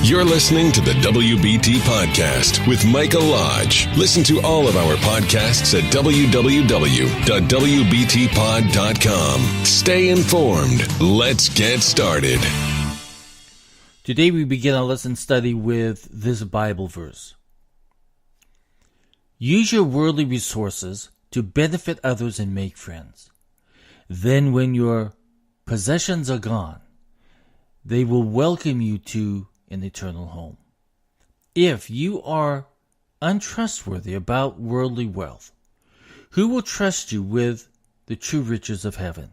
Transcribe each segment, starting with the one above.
You're listening to the WBT Podcast with Micah Lodge. Listen to all of our podcasts at www.wbtpod.com. Stay informed. Let's get started. Today we begin our lesson study with this Bible verse. Use your worldly resources to benefit others and make friends. Then when your possessions are gone, they will welcome you to an eternal home. If you are untrustworthy about worldly wealth, who will trust you with the true riches of heaven?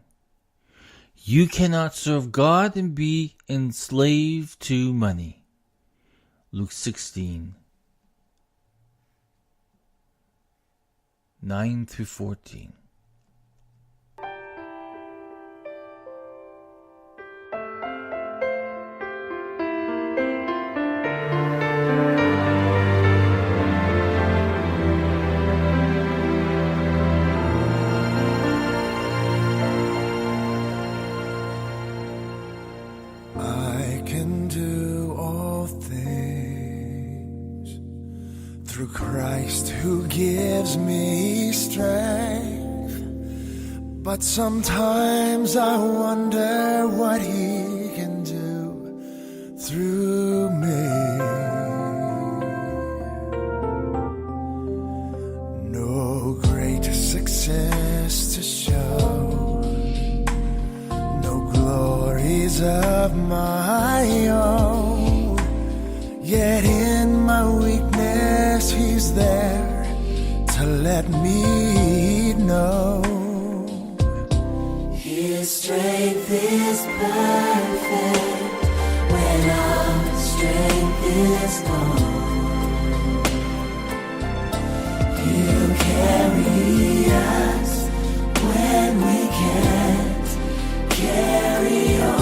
You cannot serve God and be enslaved to money. Luke 16, 9 through 14. I can do all things through Christ who gives me strength. But sometimes I wonder what He can do through me. No great success to show, no glories of my own, yet in my weakness He's there to let me know His strength is perfect when our strength is gone. He'll carry us when we can't carry on.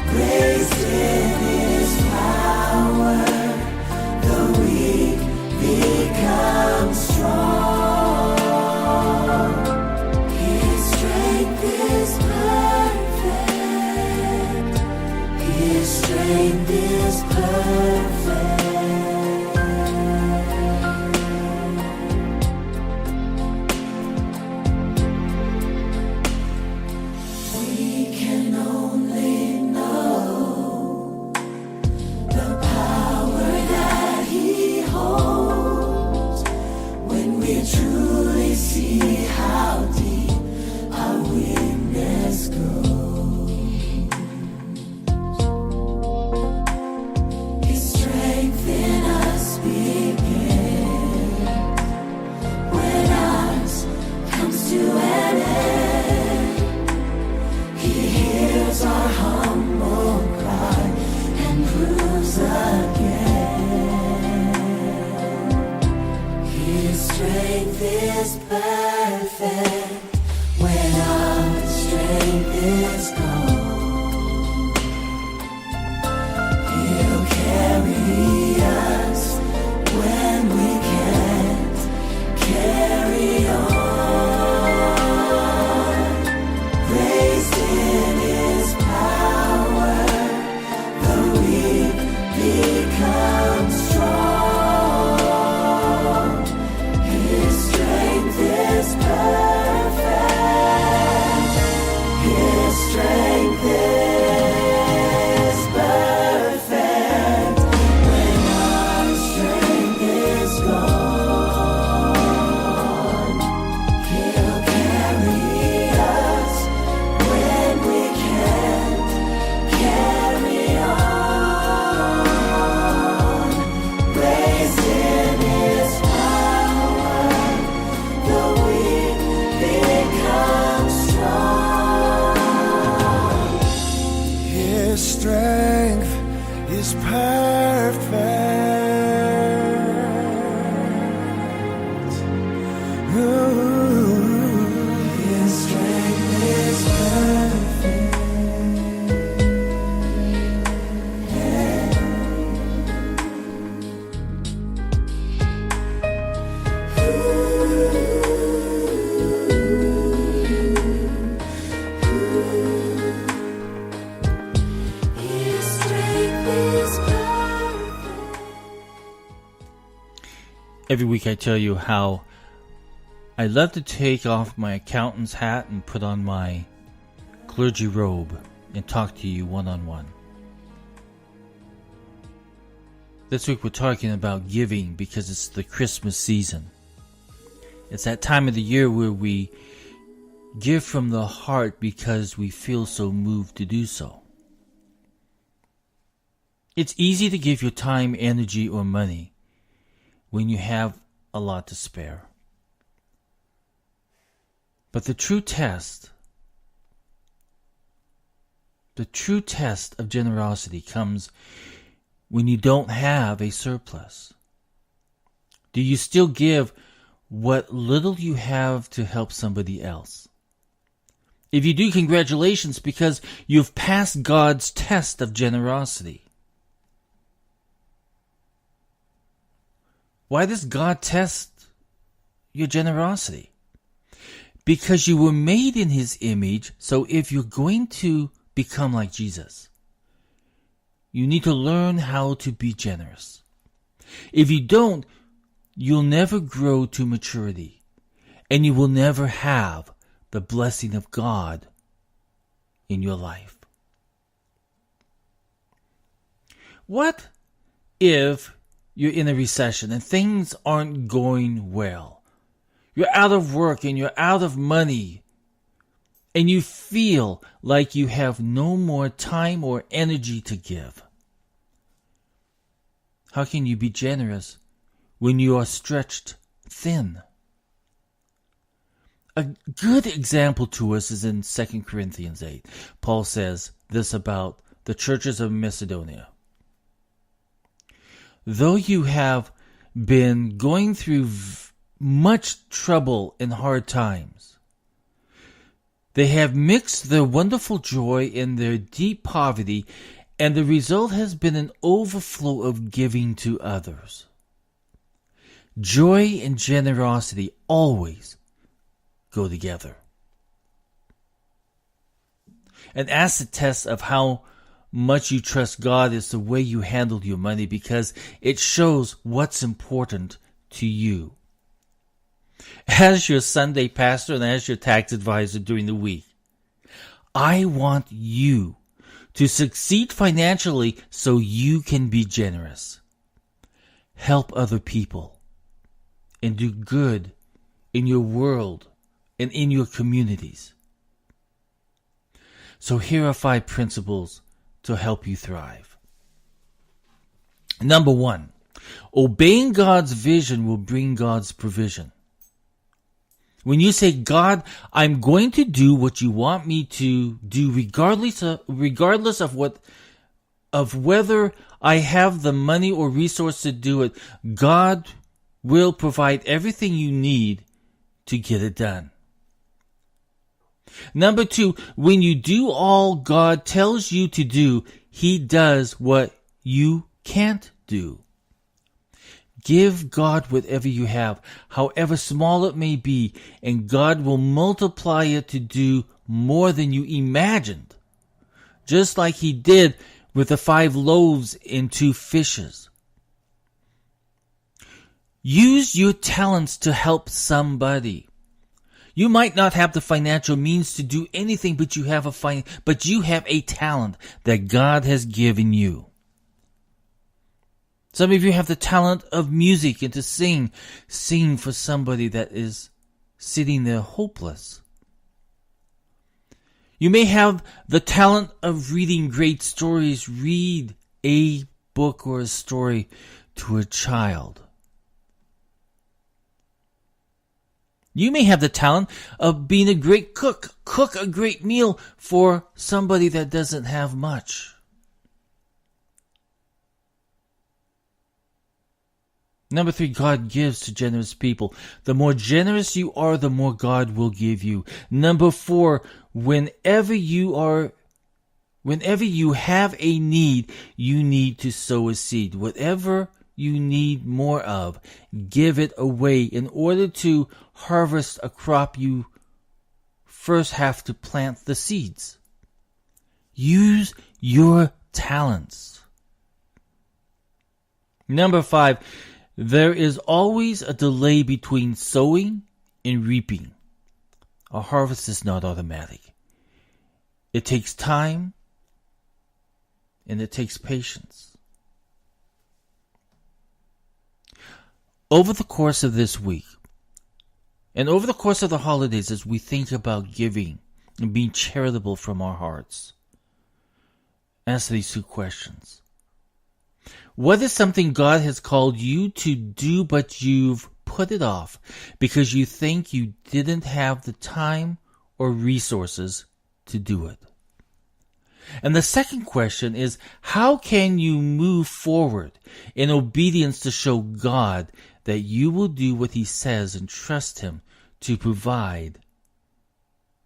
Grace in His power, the weak become strong. His strength is perfect. His strength is perfect. Every week I tell you how I love to take off my accountant's hat and put on my clergy robe and talk to you one-on-one. This week we're talking about giving because it's the Christmas season. It's that time of the year where we give from the heart because we feel so moved to do so. It's easy to give your time, energy, or money when you have a lot to spare. But the true test of generosity comes when you don't have a surplus. Do you still give what little you have to help somebody else? If you do, congratulations, because you've passed God's test of generosity. Why does God test your generosity? Because you were made in His image, so if you're going to become like Jesus, you need to learn how to be generous. If you don't, you'll never grow to maturity, and you will never have the blessing of God in your life. What if you're in a recession and things aren't going well? You're out of work and you're out of money, and you feel like you have no more time or energy to give. How can you be generous when you are stretched thin? A good example to us is in 2 Corinthians 8. Paul says this about the churches of Macedonia. Though you have been going through much trouble and hard times, they have mixed their wonderful joy in their deep poverty, and the result has been an overflow of giving to others. Joy and generosity always go together. An acid test of how much you trust God is the way you handle your money, because it shows what's important to you. As your Sunday pastor and as your tax advisor during the week, I want you to succeed financially so you can be generous. Help other people and do good in your world and in your communities. So here are 5 principles to help you thrive. Number 1, obeying God's vision will bring God's provision. When you say, God, I'm going to do what you want me to do, regardless of whether I have the money or resource to do it, God will provide everything you need to get it done. Number 2, when you do all God tells you to do, He does what you can't do. Give God whatever you have, however small it may be, and God will multiply it to do more than you imagined. Just like He did with the 5 loaves and 2 fishes. Use your talents to help somebody. You might not have the financial means to do anything, but you have a talent that God has given you. Some of you have the talent of music and to sing. Sing for somebody that is sitting there hopeless. You may have the talent of reading great stories. Read a book or a story to a child. You may have the talent of being a great cook. Cook a great meal for somebody that doesn't have much. Number 3, God gives to generous people. The more generous you are, the more God will give you. Number 4, whenever you have a need, you need to sow a seed. Whatever you need more of, give it away. In order to harvest a crop, you first have to plant the seeds. Use your talents. Number 5, There is always a delay between sowing and reaping. A harvest is not automatic. It takes time and it takes patience. Over the course of this week, and over the course of the holidays, as we think about giving and being charitable from our hearts, answer these two questions. What is something God has called you to do, but you've put it off because you think you didn't have the time or resources to do it? And the second question is, how can you move forward in obedience to show God that you will do what He says and trust Him to provide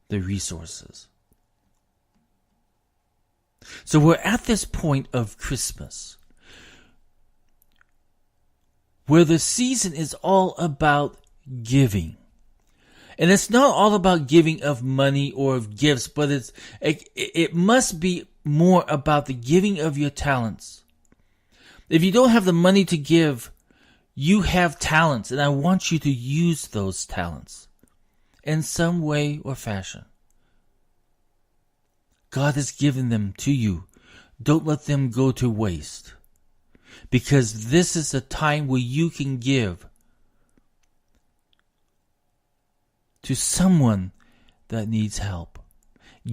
the resources? So we're at this point of Christmas, where the season is all about giving. And it's not all about giving of money or of gifts, but it must be more about the giving of your talents. If you don't have the money to give, you have talents, and I want you to use those talents in some way or fashion. God has given them to you. Don't let them go to waste, because this is a time where you can give to someone that needs help.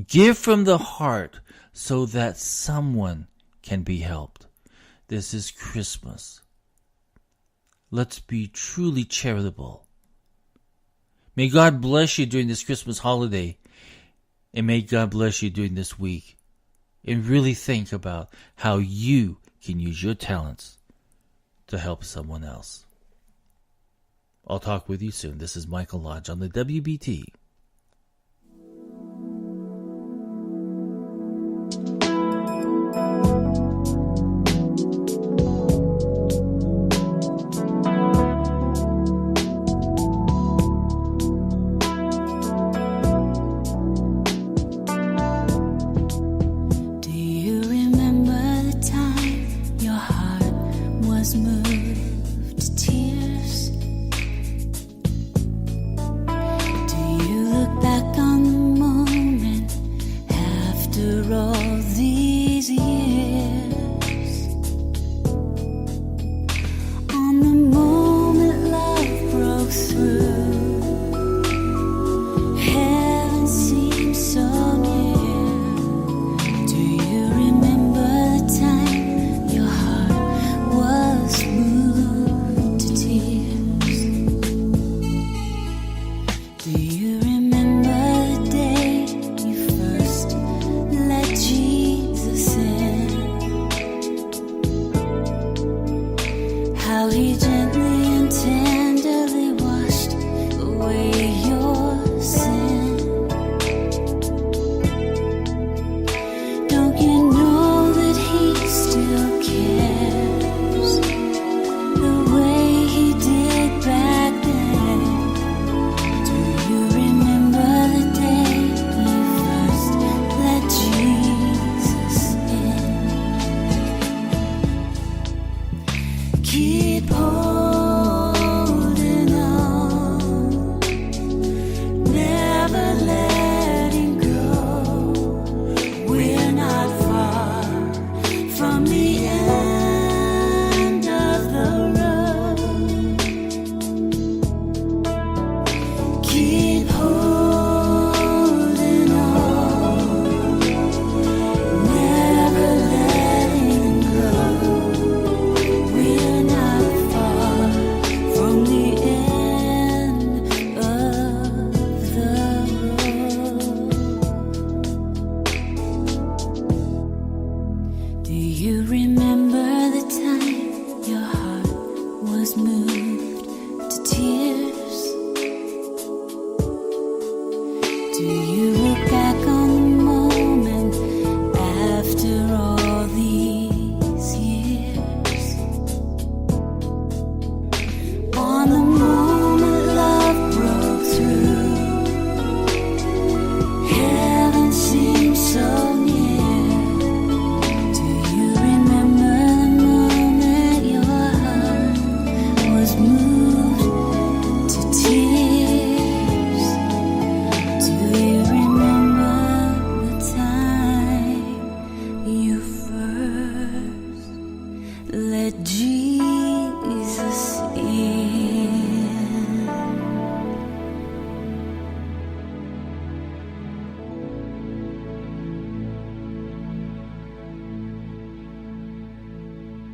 Give from the heart so that someone can be helped. This is Christmas. Let's be truly charitable. May God bless you during this Christmas holiday, and may God bless you during this week. And really think about how you can use your talents to help someone else. I'll talk with you soon. This is Michael Lodge on the WBT. Do you remember the time your heart was moved to tears? Do you look back on the moment after all these years? On the moment love broke through, heaven seemed so near. Do you remember the time your heart was moved to tears? Do you remember the day you first let Jesus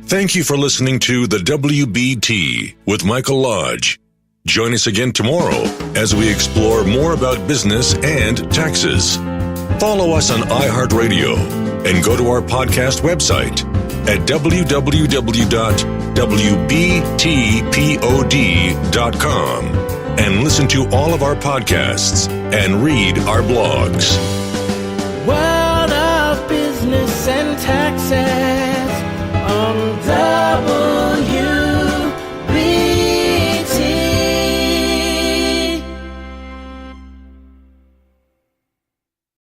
Thank you for listening to the WBT with Michael Lodge. Join us again tomorrow as we explore more about business and taxes. Follow us on iHeartRadio and go to our podcast website at www.wbtpod.com and listen to all of our podcasts and read our blogs.